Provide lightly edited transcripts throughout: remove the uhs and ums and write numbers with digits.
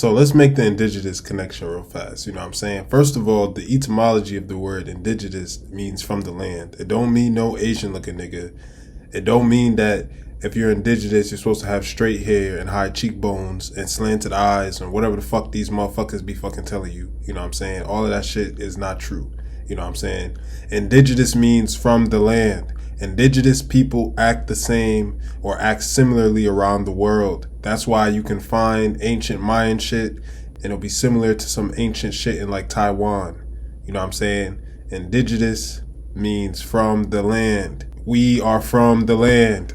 So let's make the indigenous connection real fast. You know what I'm saying? First of all, the etymology of the word indigenous means from the land. It don't mean no Asian looking nigga. It don't mean that if you're indigenous, you're supposed to have straight hair and high cheekbones and slanted eyes or whatever the fuck these motherfuckers be fucking telling you. You know what I'm saying? All of that shit is not true. You know what I'm saying? Indigenous means from the land. Indigenous people act the same or act similarly around the world. That's why you can find ancient Mayan shit and it'll be similar to some ancient shit in like Taiwan. You know what I'm saying? Indigenous means from the land. We are from the land.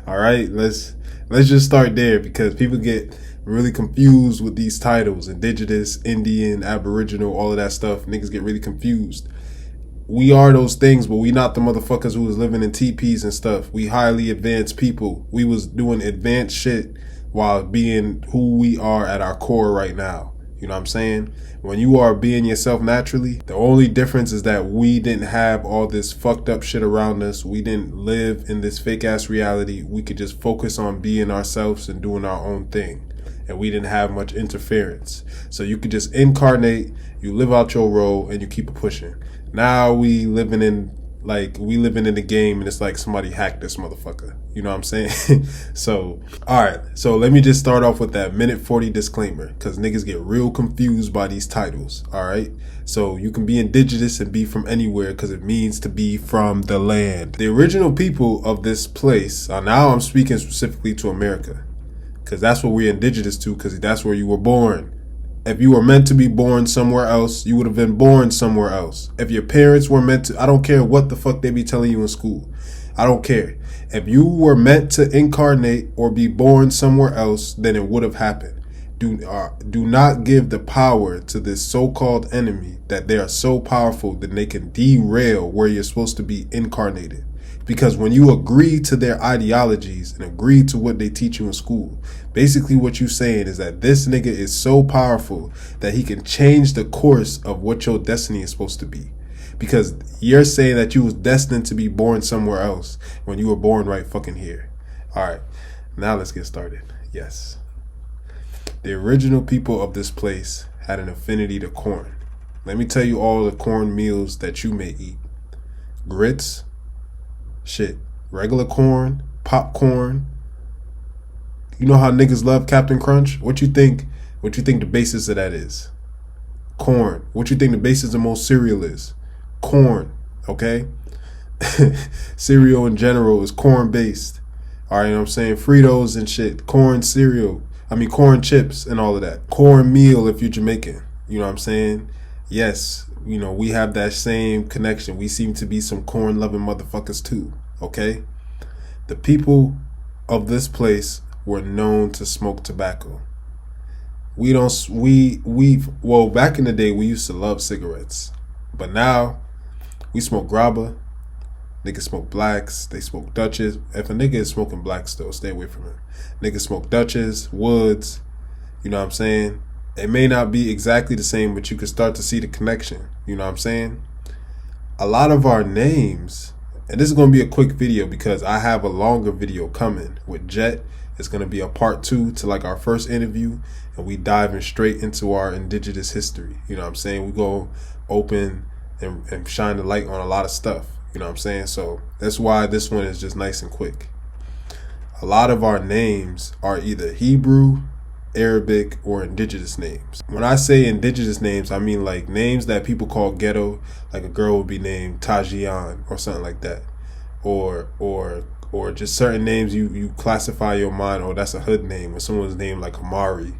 All right, let's just start there because people get really confused with these titles. Indigenous, Indian, Aboriginal, all of that stuff. Niggas get really confused. We are those things, but we not the motherfuckers who was living in teepees and stuff. We highly advanced people. We was doing advanced shit while being who we are at our core right now. You know what I'm saying? When you are being yourself naturally, the only difference is that we didn't have all this fucked up shit around us. We didn't live in this fake ass reality. We could just focus on being ourselves and doing our own thing. And we didn't have much interference. So you could just incarnate, you live out your role, and you keep it pushing. Now we living in the game and it's like somebody hacked this motherfucker. You know what I'm saying? So, alright. So let me just start off with that minute 40 disclaimer because niggas get real confused by these titles. Alright? So you can be indigenous and be from anywhere because it means to be from the land. The original people of this place, now I'm speaking specifically to America because that's what we're indigenous to because that's where you were born. If you were meant to be born somewhere else, you would have been born somewhere else. If your parents were meant to, I don't care what the fuck they be telling you in school. I don't care. If you were meant to incarnate or be born somewhere else, then it would have happened. Do not give the power to this so-called enemy that they are so powerful that they can derail where you're supposed to be incarnated. Because when you agree to their ideologies and agree to what they teach you in school, basically what you're saying is that this nigga is so powerful that he can change the course of what your destiny is supposed to be. Because you're saying that you was destined to be born somewhere else when you were born right fucking here. All right, now let's get started. Yes. The original people of this place had an affinity to corn. Let me tell you all the corn meals that you may eat. Grits. Shit, regular corn, popcorn. You know how niggas love Captain Crunch? What you think the basis of that is? Corn. What you think the basis of most cereal is? Corn, okay? Cereal in general is corn based. All right, you know what I'm saying? Fritos and shit, corn cereal. Corn chips and all of that. Corn meal if you're Jamaican. You know what I'm saying? Yes, you know, we have that same connection. We seem to be some corn loving motherfuckers too, okay? The people of this place were known to smoke tobacco. Well, back in the day we used to love cigarettes. But now we smoke grabba. Niggas smoke blacks, they smoke Dutches. If a nigga is smoking blacks though, stay away from him. Niggas smoke Dutches, Woods, you know what I'm saying? It may not be exactly the same, but you can start to see the connection. You know what I'm saying? A lot of our names, and this is going to be a quick video because I have a longer video coming with Jet. It's going to be a part 2 to like our first interview, and we diving straight into our indigenous history. You know what I'm saying? We go open and shine the light on a lot of stuff. You know what I'm saying? So that's why this one is just nice and quick. A lot of our names are either Hebrew, Arabic, or indigenous names. When I say indigenous names, I mean like names that people call ghetto, like a girl would be named Tajian or something like that, or just certain names you classify your mind, oh that's a hood name, or someone's name like Amari,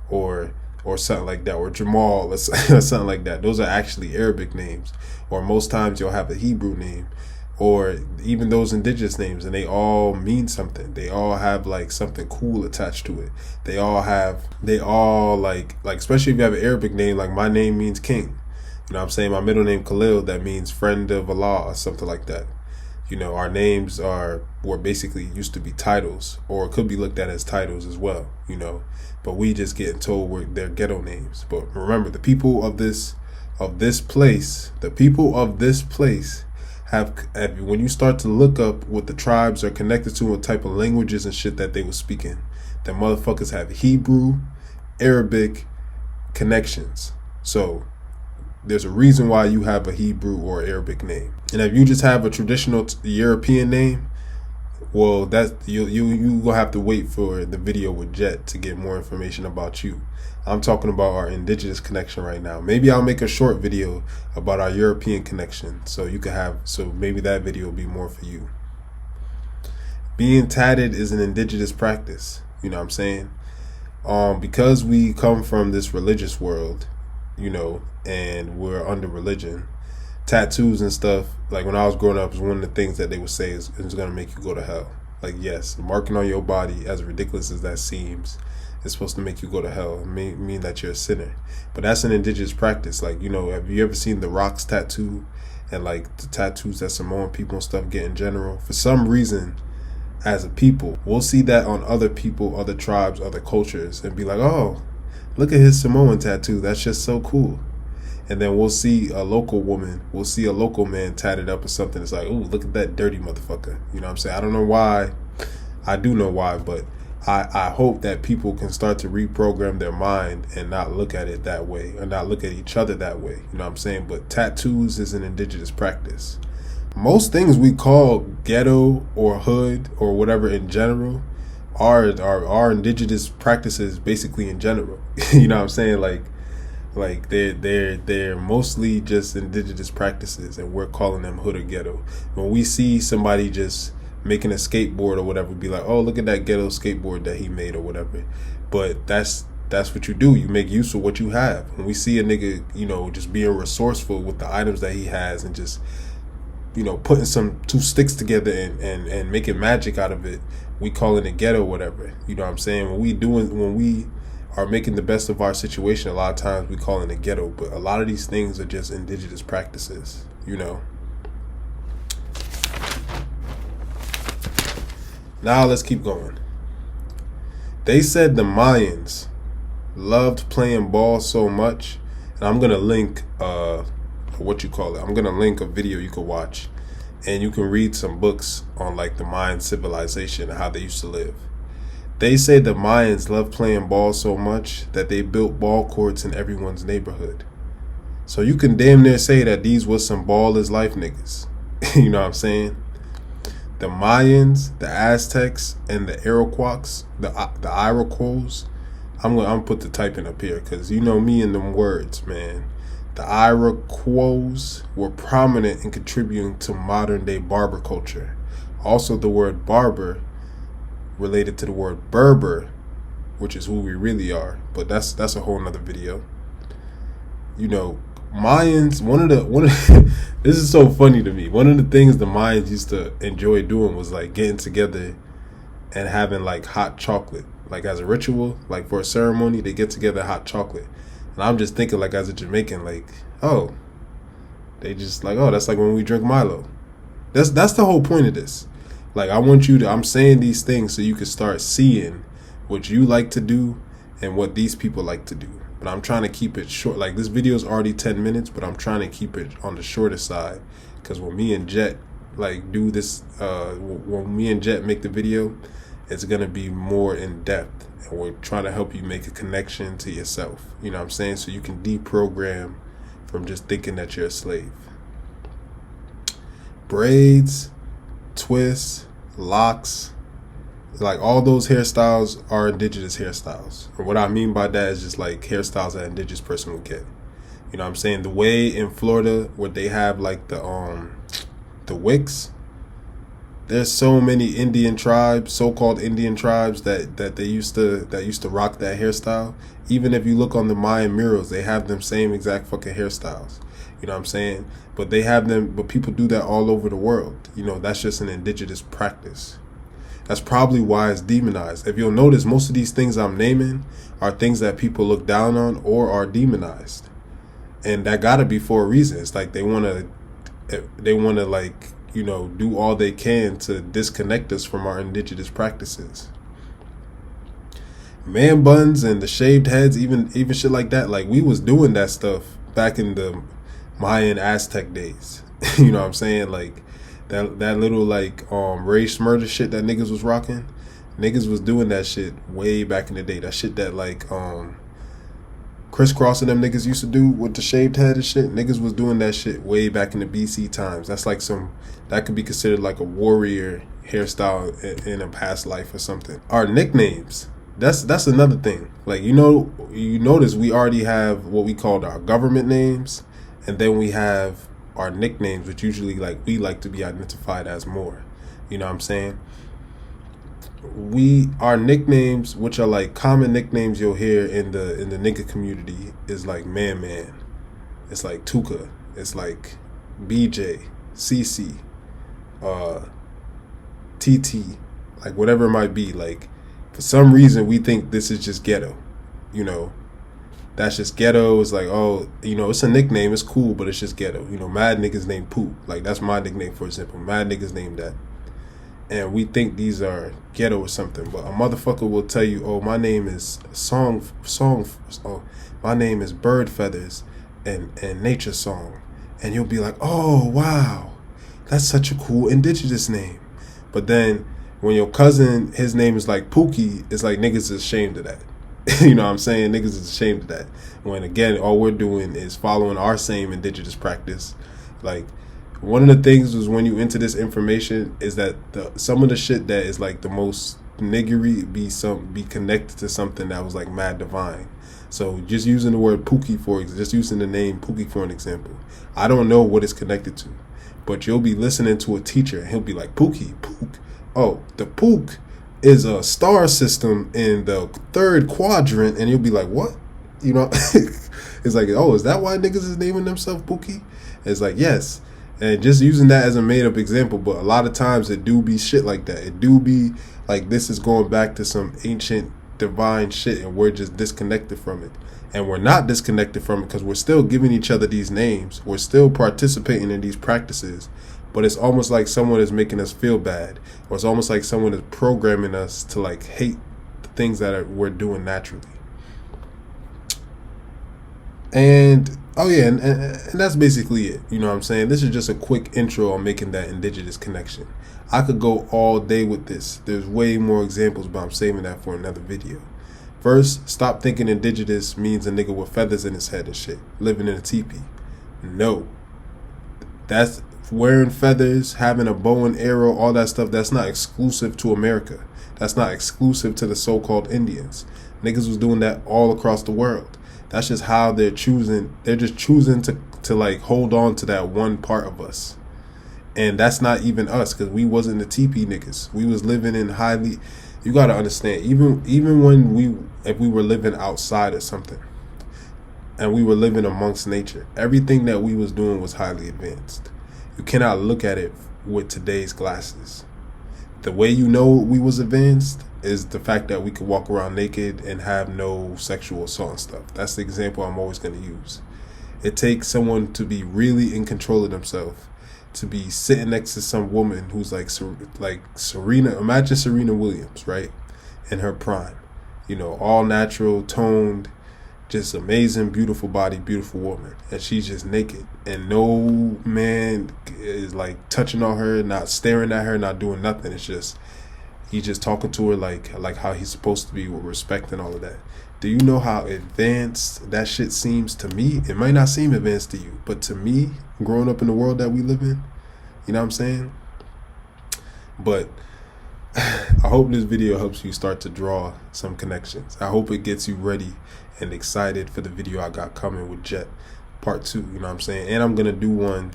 or something like that, or Jamal, or something like that. Those are actually Arabic names, or most times you'll have a Hebrew name, or even those indigenous names, and they all mean something. They all have like something cool attached to it. They all like especially if you have an Arabic name, like my name means king. You know what I'm saying? My middle name Khalil, that means friend of Allah or something like that. You know, our names were basically used to be titles, or could be looked at as titles as well, you know. But we just getting told they're ghetto names. But remember, the people of this place have, when you start to look up what the tribes are connected to, what type of languages and shit that they were speaking, the motherfuckers have Hebrew, Arabic connections. So there's a reason why you have a Hebrew or Arabic name. And if you just have a traditional European name, well, that's you will have to wait for the video with Jet to get more information about you. I'm talking about our indigenous connection right now. Maybe I'll make a short video about our European connection, so you can have, so maybe that video will be more for you. Being tatted is an indigenous practice. You know what I'm saying? Because we come from this religious world, you know, and we're under religion, tattoos and stuff, like when I was growing up, was one of the things that they would say is going to make you go to hell. Like, yes, marking on your body, as ridiculous as that seems, is supposed to make you go to hell. It mean that you're a sinner. But that's an indigenous practice. Like, you know, have you ever seen the Rock's tattoo and like the tattoos that Samoan people and stuff get in general? For some reason, as a people, we'll see that on other people, other tribes, other cultures, and be like, oh, look at his Samoan tattoo. That's just so cool. And then we'll see a local woman, we'll see a local man tatted up or something. It's like, ooh, look at that dirty motherfucker. You know what I'm saying? I don't know why. I do know why, but I hope that people can start to reprogram their mind and not look at it that way, or not look at each other that way. You know what I'm saying? But tattoos is an indigenous practice. Most things we call ghetto or hood or whatever in general are indigenous practices basically in general. You know what I'm saying? Like they're mostly just indigenous practices, and we're calling them hood or ghetto. When we see somebody just making a skateboard or whatever, be like, oh, look at that ghetto skateboard that he made or whatever. But that's what you do. You make use of what you have. When we see a nigga, you know, just being resourceful with the items that he has and just, you know, putting two sticks together and making magic out of it, we calling it ghetto or whatever. You know what I'm saying? When we are making the best of our situation, a lot of times we call it ghetto, but a lot of these things are just indigenous practices, you know. Now let's keep going. They said the Mayans loved playing ball so much, and I'm gonna link I'm gonna link a video you can watch, and you can read some books on like the Mayan civilization and how they used to live. They say the Mayans loved playing ball so much that they built ball courts in everyone's neighborhood. So you can damn near say that these was some ball is life niggas. You know what I'm saying? The Mayans, the Aztecs, and the Iroquois, the Iroquois. I'm gonna put the typing up here because you know me and them words, man. The Iroquois were prominent in contributing to modern day barber culture. Also, the word barber related to the word Berber, which is who we really are, but that's a whole nother video. You know, Mayans, one of the this is so funny to me. One of the things the Mayans used to enjoy doing was like getting together and having like hot chocolate, like as a ritual, like for a ceremony, they get together hot chocolate. And I'm just thinking, like, as a Jamaican, like, oh, they just like, oh, that's like when we drink Milo. That's the whole point of this. Like, I'm saying these things so you can start seeing what you like to do and what these people like to do. But I'm trying to keep it short. Like, this video is already 10 minutes, but I'm trying to keep it on the shorter side. Because when me and Jet, like, do this, when me and Jet make the video, it's going to be more in depth. And we're trying to help you make a connection to yourself. You know what I'm saying? So you can deprogram from just thinking that you're a slave. Braids, twists, locks, like all those hairstyles are indigenous hairstyles. And what I mean by that is just like hairstyles that an indigenous person would get. You know what I'm saying? The way in Florida where they have like the wicks, there's so many Indian tribes, so-called Indian tribes that they used to rock that hairstyle. Even if you look on the Mayan murals, they have them same exact fucking hairstyles. You know what I'm saying? But people do that all over the world. You know, that's just an indigenous practice. That's probably why it's demonized. If you'll notice, most of these things I'm naming are things that people look down on or are demonized. And that gotta be for a reason. It's like they wanna like, you know, do all they can to disconnect us from our indigenous practices. Man buns and the shaved heads, even shit like that. Like, we was doing that stuff back in the Mayan Aztec days. You know what I'm saying? Like that little like race murder shit that niggas was rocking. Niggas was doing that shit way back in the day. That shit that like crisscrossing them niggas used to do with the shaved head and shit. Niggas was doing that shit way back in the BC times. That's like that could be considered like a warrior hairstyle in a past life or something. Our nicknames. That's another thing. Like, you notice we already have what we called our government names, and then we have our nicknames, which usually we like to be identified as more. You know what I'm saying? Our nicknames, which are like common nicknames you'll hear in the nigga community, is like man. It's like Tuka. It's like BJ, CC, TT, like whatever it might be. Like, for some reason we think this is just ghetto. That's just ghetto. It's like, oh, it's a nickname, it's cool, but it's just ghetto. Mad niggas named Poop. Like, that's my nickname, for example. Mad niggas named that. And we think these are ghetto or something, but a motherfucker will tell you, oh, my name is my name is Bird Feathers and Nature Song. And you'll be like, oh, wow, that's such a cool indigenous name. But then when your cousin, his name is like Pookie, it's like niggas is ashamed of that. You know what I'm saying? Niggas is ashamed of that. When, again, all we're doing is following our same indigenous practice. Like, one of the things is when you into this information is that some of the shit that is like the most niggery be connected to something that was like mad divine. So just using the word Pookie just using the name Pookie for an example, I don't know what it's connected to, but you'll be listening to a teacher and he'll be like, Pookie, Pook. Oh, the Pook is a star system in the third quadrant, and you'll be like, what? It's like, oh, is that why niggas is naming themselves Pookie? It's like, yes. And just using that as a made-up example, but a lot of times it do be shit like that. It do be like this is going back to some ancient divine shit, and we're just disconnected from it. And we're not disconnected from it because we're still giving each other these names. We're still participating in these practices. But it's almost like someone is making us feel bad. Or it's almost like someone is programming us to like hate the things that we're doing naturally. And oh yeah, and that's basically it. You know what I'm saying? This is just a quick intro on making that indigenous connection. I could go all day with this. There's way more examples, but I'm saving that for another video. First, stop thinking indigenous means a nigga with feathers in his head and shit, living in a teepee. No. That's wearing feathers, having a bow and arrow, all that stuff, that's not exclusive to America. That's not exclusive to the so-called Indians. Niggas was doing that all across the world. That's just how they're choosing. They're just choosing to like hold on to that one part of us. And that's not even us, because we wasn't the teepee niggas. We was living in highly, you got to understand, even when if we were living outside or something, and we were living amongst nature, everything that we was doing was highly advanced. You cannot look at it with today's glasses. The way you know we was advanced is the fact that we could walk around naked and have no sexual assault and stuff. That's the example I'm always going to use. It takes someone to be really in control of themselves, to be sitting next to some woman who's like Serena. Imagine Serena Williams, right? In her prime. All natural, toned, just amazing, beautiful body, beautiful woman. And she's just naked. And no man is like touching on her, not staring at her, not doing nothing. It's just, he's just talking to her like how he's supposed to be, with respect and all of that. Do you know how advanced that shit seems to me? It might not seem advanced to you, but to me, growing up in the world that we live in, you know what I'm saying? But I hope this video helps you start to draw some connections. I hope it gets you ready and excited for the video I got coming with Jet part 2, you know what I'm saying? And I'm going to do one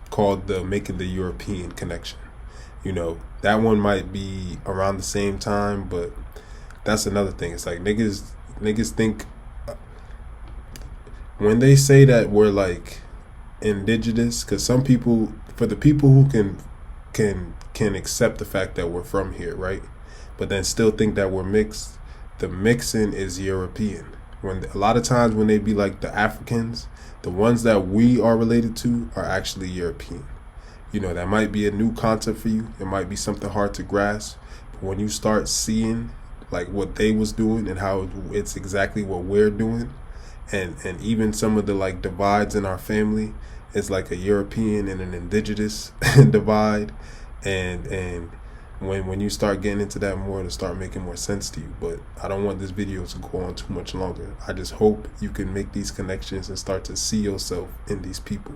called the Making the European Connection. That one might be around the same time, but that's another thing. It's like niggas think when they say that we're like indigenous, because some people, for the people who can accept the fact that we're from here, right, but then still think that we're mixed, the mixing is European. When a lot of times when they be like the Africans, the ones that we are related to are actually European. That might be a new concept for you. It might be something hard to grasp. But when you start seeing like what they was doing and how it's exactly what we're doing, and even some of the like divides in our family, it's like a European and an indigenous divide, and when you start getting into that more, it'll start making more sense to you. But I don't want this video to go on too much longer. I just hope you can make these connections and start to see yourself in these people.